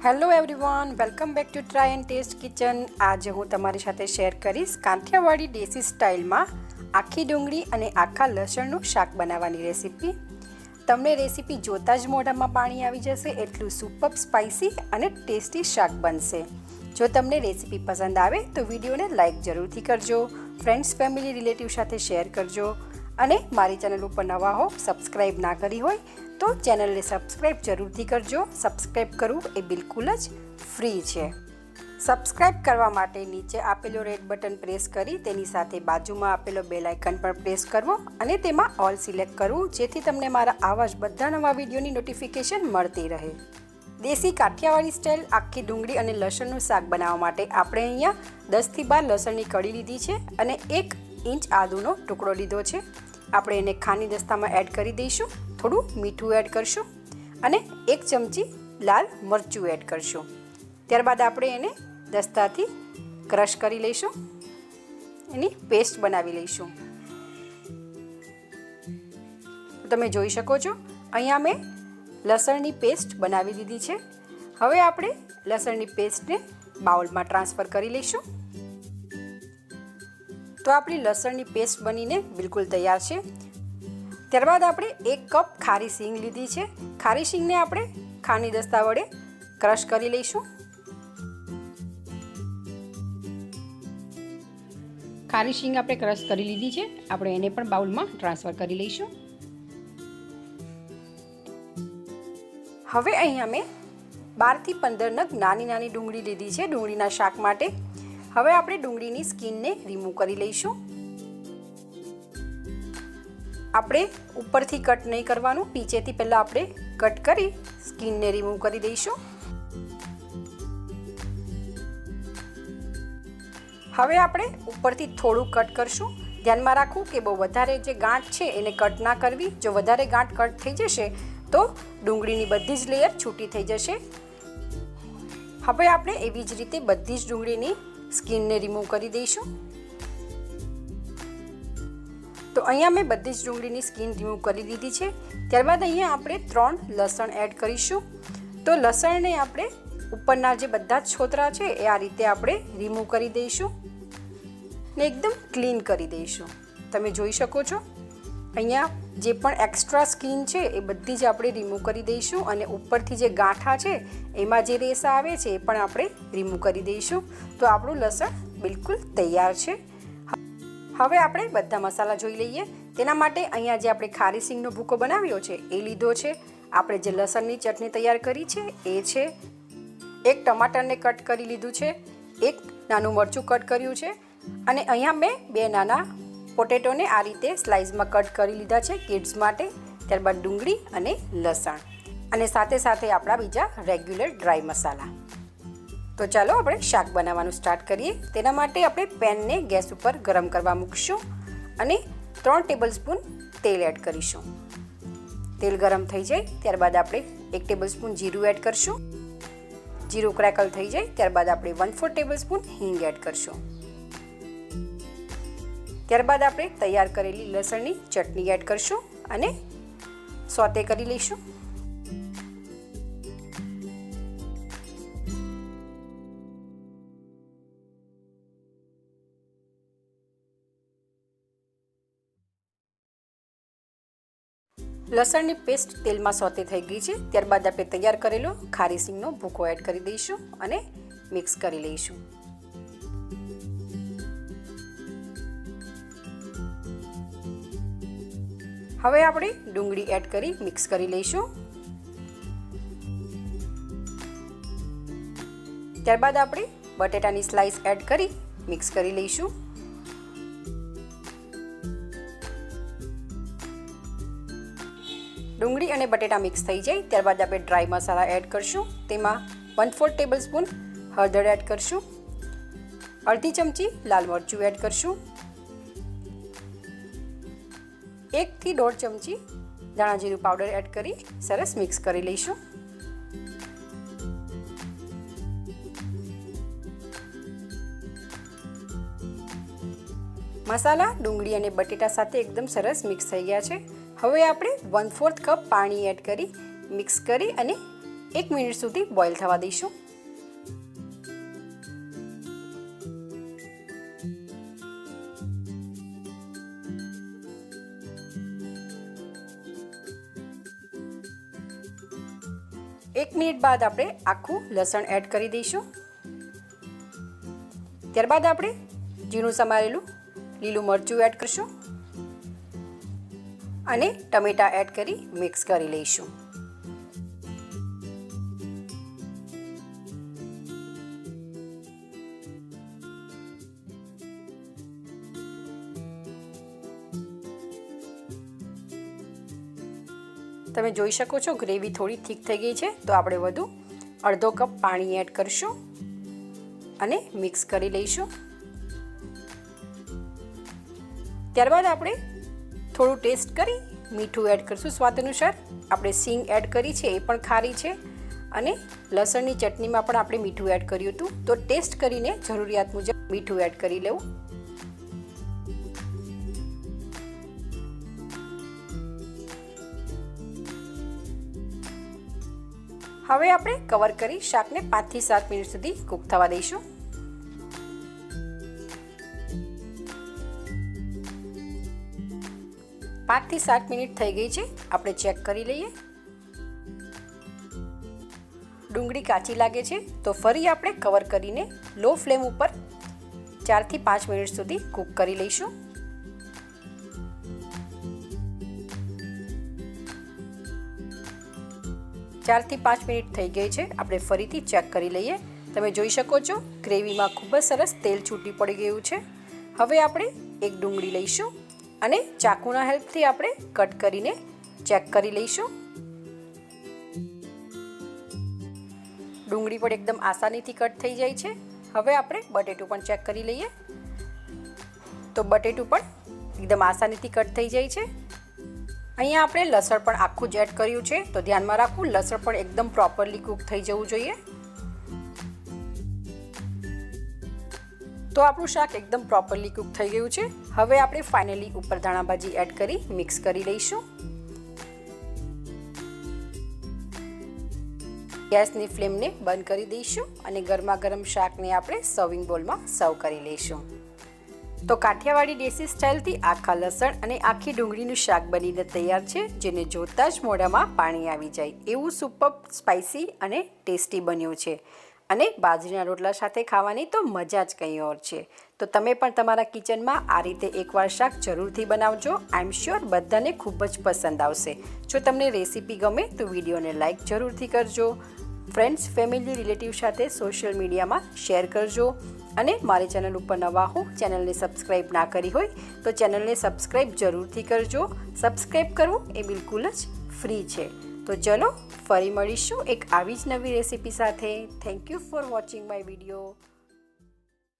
Hello everyone, welcome back to Try and Test Kitchen. આજે હું તમારી સાથે શેર કરીશ કાઠિયાવાડી દેશી સ્ટાઇલમાં આખી ડુંગળી અને આખા લસણનું શાક બનાવવાની રેસીપી। તમને રેસીપી જોતાં જ મોઢામાં પાણી આવી જશે, એટલું સુપર સ્પાઇસી અને ટેસ્ટી શાક બનશે। જો તમને રેસીપી પસંદ આવે તો વિડીયોને લાઇક જરૂરથી કરજો, ફ્રેન્ડ્સ, ફેમિલી, રિલેટિવ સાથે શેર કરજો અને મારી ચેનલ ઉપર નવા હો, સબસ્ક્રાઈબ ના કરી હોય તો ચેનલને સબસ્ક્રાઈબ જરૂરથી કરજો। સબસ્ક્રાઈબ કરવું એ બિલકુલ જ ફ્રી છે। સબસ્ક્રાઈબ કરવા માટે નીચે આપેલો રેડ બટન પ્રેસ કરી તેની સાથે બાજુમાં આપેલો બેલ આઇકન પર પ્રેસ કરવો અને તેમાં ઓલ સિલેક્ટ કરવું, જેથી તમને મારા આવા જ બધા નવા વિડીયોની નોટિફિકેશન મળતી રહે। દેશી કાઠિયાવાડી સ્ટાઇલ આખી ડુંગળી અને લસણનું શાક બનાવવા માટે આપણે અહીંયા 10 થી 12 લસણની કળી લીધી છે અને 1 ઇંચ આદુનો ટુકડો લીધો છે। આપણે એને ખાની દસ્તામાં એડ કરી દઈશું, થોડું મીઠું એડ કરશું અને 1 ચમચી લાલ મરચું એડ કરશું। ત્યારબાદ આપણે એને દસ્તાથી ક્રશ કરી લઈશું, એની પેસ્ટ બનાવી લઈશું। તમે જોઈ શકો છો અહીંયા મેં લસણની પેસ્ટ બનાવી લીધી છે। હવે આપણે લસણની પેસ્ટને બાઉલમાં ટ્રાન્સફર કરી લઈશું। તો આપણી લસણની પેસ્ટ બનીને બિલકુલ તૈયાર છે। ત્યારબાદ આપણે 1 કપ ખારી સિંગ લીધી છે। ખારી સિંગને આપણે ખાની દસ્તા વડે ક્રશ કરી લઈશું। ખારી સિંગ આપણે ક્રશ કરી લીધી છે, આપણે એને પણ બાઉલમાં ટ્રાન્સફર કરી લઈશું। હવે અહીંયા મેં 12 થી 15 નગ નાની નાની ડુંગળી લીધી છે ડુંગળીના શાક માટે। હવે આપણે ડુંગળીની સ્કિનને રિમૂવ કરી લઈશું। આપણે ઉપરથી કટ નહીં કરવાનું, નીચેથી પહેલાં આપણે કટ કરી સ્કિનને રિમૂવ કરી દઈશું। હવે આપણે ઉપરથી થોડું કટ કરશું। ધ્યાનમાં રાખવું કે બહુ વધારે જે ગાંઠ છે એને કટ ના કરવી। જો વધારે ગાંઠ કટ થઈ જશે તો ડુંગળીની બધી જ લેયર છૂટી થઈ જશે। હવે આપણે એવી જ રીતે બધી જ ડુંગળીની સ્કિનને રિમૂવ કરી દઈશું। તો અહીંયા મેં બધી જ ડુંગળીની સ્કિન રિમૂવ કરી દીધી છે। ત્યારબાદ અહીંયા આપણે 3 લસણ એડ કરીશું। તો લસણને આપણે ઉપરના જે બધા જ છોતરા છે એ આ રીતે આપણે રિમૂવ કરી દઈશું ને એકદમ ક્લીન કરી દઈશું। તમે જોઈ શકો છો અહીંયા જે પણ એક્સ્ટ્રા સ્કિન છે એ બધી જ આપણે રિમૂવ કરી દઈશું અને ઉપરથી જે ગાંઠા છે એમાં જે રેસા આવે છે એ પણ આપણે રિમૂવ કરી દઈશું। તો આપણું લસણ બિલકુલ તૈયાર છે। હવે આપણે બધા મસાલા જોઈ લઈએ। તેના માટે અહીંયા જે આપણે ખારી સિંગનો ભૂકો બનાવ્યો છે એ લીધો છે, આપણે જે લસણની ચટણી તૈયાર કરી છે એ છે, 1 ટમાટરને કટ કરી લીધું છે, 1 નાનું મરચું કટ કર્યું છે અને અહીંયા મેં 2 નાના પોટેટોને આ રીતે સ્લાઇસમાં કટ કરી લીધા છે કિડ્સ માટે। ત્યારબાદ ડુંગળી અને લસણ અને સાથે સાથે આપણા બીજા રેગ્યુલર ડ્રાય મસાલા। તો ચાલો આપણે શાક બનાવવાનું સ્ટાર્ટ કરીએ। તેના માટે આપણે પેનને ગેસ ઉપર ગરમ કરવા મૂકશું અને 3 ટેબલસ્પૂન તેલ એડ કરીશું। તેલ ગરમ થઈ જાય ત્યારબાદ આપણે 1 ટેબલસ્પૂન જીરું એડ કરશું। જીરું ક્રેકલ થઈ જાય ત્યારબાદ આપણે 1/4 ટેબલસ્પૂન હિંગ એડ કરશું। ત્યારબાદ આપણે તૈયાર કરેલી લસણની ચટણી એડ કરશું અને સોતે કરી લઈશું। લસણની પેસ્ટ તેલમાં સોતે થઈ ગઈ છે। ત્યારબાદ આપણે તૈયાર કરેલો ખારી સિંગનો ભૂકો એડ કરી દઈશું અને મિક્સ કરી લઈશું। હવે આપણે ડુંગળી એડ કરી મિક્સ કરી લઈશું। ત્યારબાદ આપણે બટેટાની સ્લાઇસ એડ કરી મિક્સ કરી લઈશું। ડુંગળી અને બટેટા મિક્સ થઈ જાય ત્યારબાદ આપણે ડ્રાય મસાલા એડ કરશું। તેમાં 1/4 ટેબલસ્પૂન હળદર એડ કરશું, અડધી ચમચી લાલ મરચું એડ કરશું, 1 થી 1.5 ચમચી ધાણા જીરું પાવડર એડ કરી સરસ મિક્સ કરી લઈશું। મસાલા ડુંગળી અને બટેટા સાથે એકદમ સરસ મિક્સ થઈ ગયા છે। હવે આપણે 1/4 કપ પાણી એડ કરી મિક્સ કરી અને 1 મિનિટ સુધી બોઇલ થવા દઈશું. એક મિનિટ બાદ આપણે આખું લસણ એડ કરી દઈશું. ત્યારબાદ આપણે ઝીણું સમારેલું લીલું મરચું એડ કરીશું અને ટમેટા એડ કરી મિક્સ કરી લઈશું. તમે જોઈ શકો છો ગ્રેવી થોડી થીક થઈ ગઈ છે, તો આપણે વધુ અડધો કપ પાણી એડ કરીશું અને મિક્સ કરી લઈશું. ત્યારબાદ આપણે થોડું ટેસ્ટ કરી મીઠું એડ કરીશું સ્વાદ અનુસાર. આપણે સિંગ એડ કરી છે એ પણ ખારી છે અને લસણની ચટણીમાં પણ આપણે મીઠું એડ કર્યું હતું, તો ટેસ્ટ કરીને જરૂરિયાત મુજબ મીઠું એડ કરી લેવું. હવે આપણે કવર કરી શાકને 5 થી 7 મિનિટ સુધી કૂક થવા દઈશું. પાંચ થી 7 મિનિટ થઈ ગઈ છે, આપણે ચેક કરી લઈએ. ડુંગળી કાચી લાગે છે તો ફરી આપણે કવર કરીને લો ફ્લેમ ઉપર 4 થી 5 મિનિટ સુધી કૂક કરી લઈશું. ચાર થી 5 મિનિટ થઈ ગઈ છે, આપણે ફરીથી ચેક કરી લઈએ. તમે જોઈ શકો છો ગ્રેવીમાં ખૂબ જ સરસ તેલ છૂટી પડી ગયું છે. હવે આપણે એક ડુંગળી લઈશું અને ચાકુના હેલ્પથી આપણે કટ કરીને ચેક કરી લઈશું. ડુંગળી પણ એકદમ આસાનીથી કટ થઈ જાય છે. હવે આપણે બટેટું પણ ચેક કરી લઈએ. તો બટેટું પણ એકદમ આસાનીથી કટ થઈ જાય છે. અહીંયા આપણે લસણ પણ આખું જ એડ કર્યું છે, તો ધ્યાનમાં રાખવું લસણ પણ એકદમ પ્રોપરલી કૂક થઈ જવું જોઈએ. તો આપણું શાક એકદમ પ્રોપરલી કૂક થઈ ગયું છે. હવે આપણે ફાઇનલી ઉપર ધાણાભાજી એડ કરી મિક્સ કરી લઈશું. ગેસની ફ્લેમને બંધ કરી દઈશું અને ગરમા ગરમ શાકને આપણે સર્વિંગ બોલમાં સર્વ કરી લઈશું. તો કાઠિયાવાડી દેશી સ્ટાઇલથી આખા લસણ અને આખી ડુંગળીનું શાક બનીને તૈયાર છે, જેને જોતાં જ મોઢામાં પાણી આવી જાય એવું સુપર સ્પાઇસી અને ટેસ્ટી બન્યું છે. અને બાજરીના રોટલા સાથે ખાવાની તો મજા જ કંઈ ઓર છે. તો તમે પણ તમારા કિચનમાં આ રીતે એકવાર શાક જરૂરથી બનાવજો. આઈ એમ શ્યોર બધાને ખૂબ જ પસંદ આવશે. જો તમને રેસીપી ગમે તો વિડીયોને લાઇક જરૂરથી કરજો. ફ્રેન્ડ્સ, ફેમિલી, રિલેટિવ સાથે સોશિયલ મીડિયામાં શેર કરજો. અને મારી ચેનલ ઉપર નવા હો, ચેનલને સબસ્ક્રાઈબ ના કરી હોય તો ચેનલને સબસ્ક્રાઈબ જરૂરથી કરજો. સબસ્ક્રાઈબ કરવું એ બિલકુલ જ ફ્રી છે. તો ચલો ફરી મળીશું એક આવી જ નવી રેસીપી સાથે. Thank you for watching my video.